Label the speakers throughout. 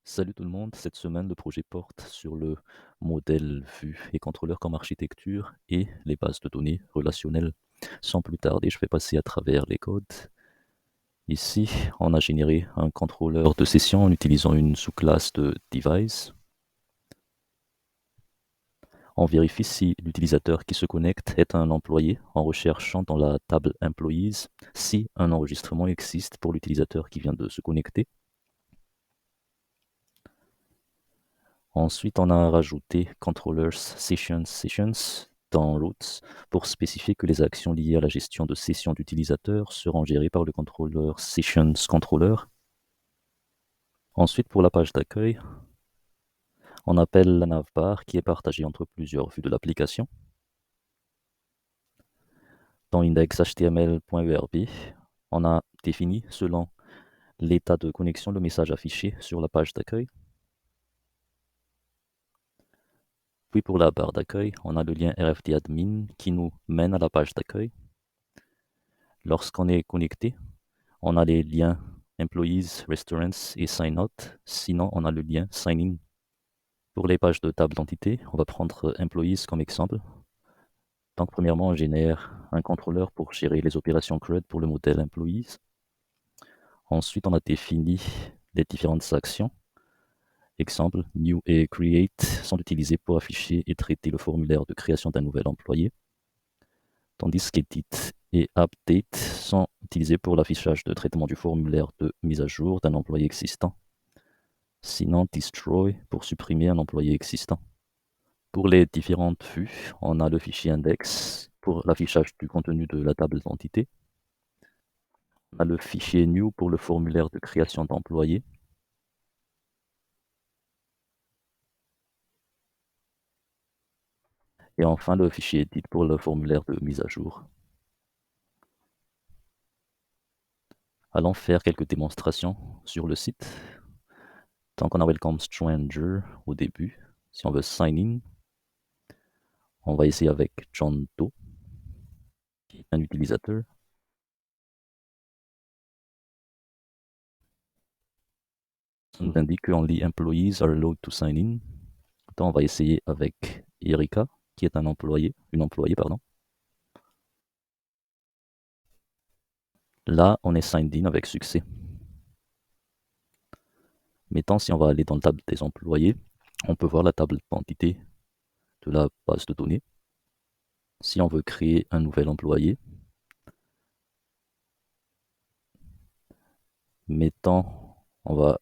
Speaker 1: Salut tout le monde, cette semaine le projet porte sur le modèle vue et contrôleur comme architecture et les bases de données relationnelles. Sans plus tarder, je vais passer à travers les codes. Ici, on a généré un contrôleur de session en utilisant une sous-classe de device. On vérifie si l'utilisateur qui se connecte est un employé en recherchant dans la table Employees si un enregistrement existe pour l'utilisateur qui vient de se connecter. Ensuite, on a rajouté controllers sessions dans routes pour spécifier que les actions liées à la gestion de sessions d'utilisateurs seront gérées par le controlleur sessions controller. Ensuite, pour la page d'accueil, on appelle la navbar qui est partagée entre plusieurs vues de l'application. Dans index.html.erb, on a défini selon l'état de connexion le message affiché sur la page d'accueil. Puis pour la barre d'accueil, on a le lien RFD-admin qui nous mène à la page d'accueil. Lorsqu'on est connecté, on a les liens Employees, Restaurants et Sign Out. Sinon, on a le lien Sign In. Pour les pages de table d'entité, on va prendre Employees comme exemple. Donc, premièrement, on génère un contrôleur pour gérer les opérations CRUD pour le modèle Employees. Ensuite, on a défini les différentes actions. Exemple, New et Create sont utilisés pour afficher et traiter le formulaire de création d'un nouvel employé, tandis qu'Edit et Update sont utilisés pour l'affichage de traitement du formulaire de mise à jour d'un employé existant. Sinon, Destroy pour supprimer un employé existant. Pour les différentes vues, on a le fichier index pour l'affichage du contenu de la table d'entité. On a le fichier new pour le formulaire de création d'employés. Et enfin, le fichier edit pour le formulaire de mise à jour. Allons faire quelques démonstrations sur le site. Tant qu'on a Welcome Stranger au début, si on veut sign in, on va essayer avec John Doe, qui est un utilisateur. Ça nous indique que only employees are allowed to sign in. Donc on va essayer avec Erika, qui est une employée. Là, on est signed in avec succès. Maintenant, si on va aller dans la table des employés, on peut voir la table d'entité de la base de données. Si on veut créer un nouvel employé, mettons, on va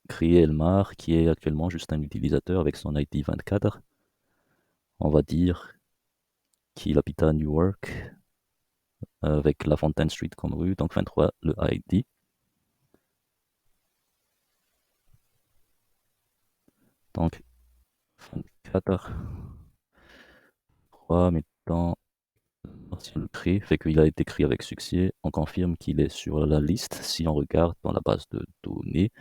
Speaker 1: créer Elmar, qui est actuellement juste un utilisateur avec son ID 24. On va dire qu'il habite à Newark, avec la Fontaine Street comme rue, donc 23 le ID. Donc 24, 3, mettons, si on le crée, fait qu'il a été créé avec succès, on confirme qu'il est sur la liste. Si on regarde dans la base de données,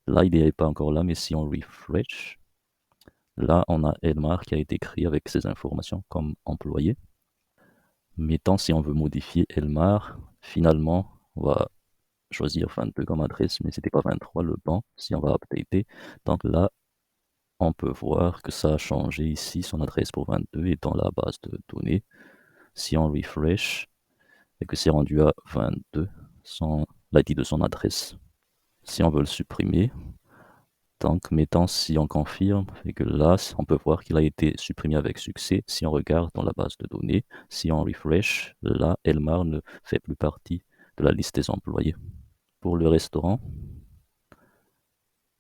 Speaker 1: là il n'est pas encore là, mais si on refresh, là on a Elmar qui a été créé avec ces informations comme employé. Mettons, si on veut modifier Elmar, finalement, on va choisir 22 comme adresse, mais c'était pas 23 le bon, si on va updater. Donc là, on peut voir que ça a changé ici, son adresse pour 22 est dans la base de données. Si on refresh, et que c'est rendu à 22, l'ID de son adresse. Si on veut le supprimer, donc mettons si on confirme, et que là, on peut voir qu'il a été supprimé avec succès. Si on regarde dans la base de données, si on refresh, là, Elmar ne fait plus partie de la liste des employés. Pour le restaurant,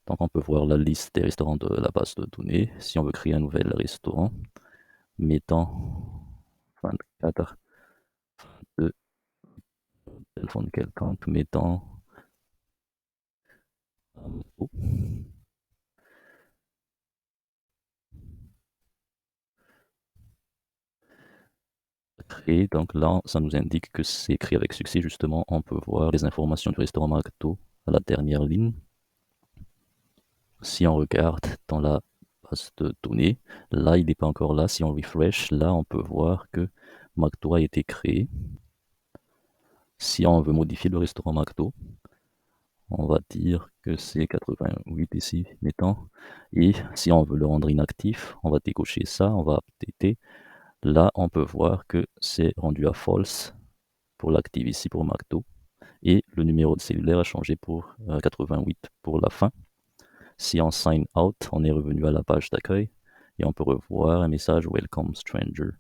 Speaker 1: donc on peut voir la liste des restaurants de la base de données. Si on veut créer un nouvel restaurant, mettons 24 de téléphone quelconque, mettons oh, créé. Donc là, ça nous indique que c'est créé avec succès. Justement, on peut voir les informations du restaurant McDo à la dernière ligne. Si on regarde dans la base de données, là, il n'est pas encore là. Si on refresh, là, on peut voir que McDo a été créé. Si on veut modifier le restaurant McDo, On va dire que c'est 88 ici, mettons. Et si on veut le rendre inactif, on va décocher ça, on va updater. Là, on peut voir que c'est rendu à false pour l'active ici pour McDo. Et le numéro de cellulaire a changé pour 88 pour la fin. Si on sign out, on est revenu à la page d'accueil et on peut revoir un message Welcome Stranger.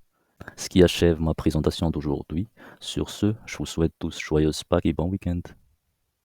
Speaker 1: Ce qui achève ma présentation d'aujourd'hui. Sur ce, je vous souhaite tous joyeuses Pâques et bon week-end.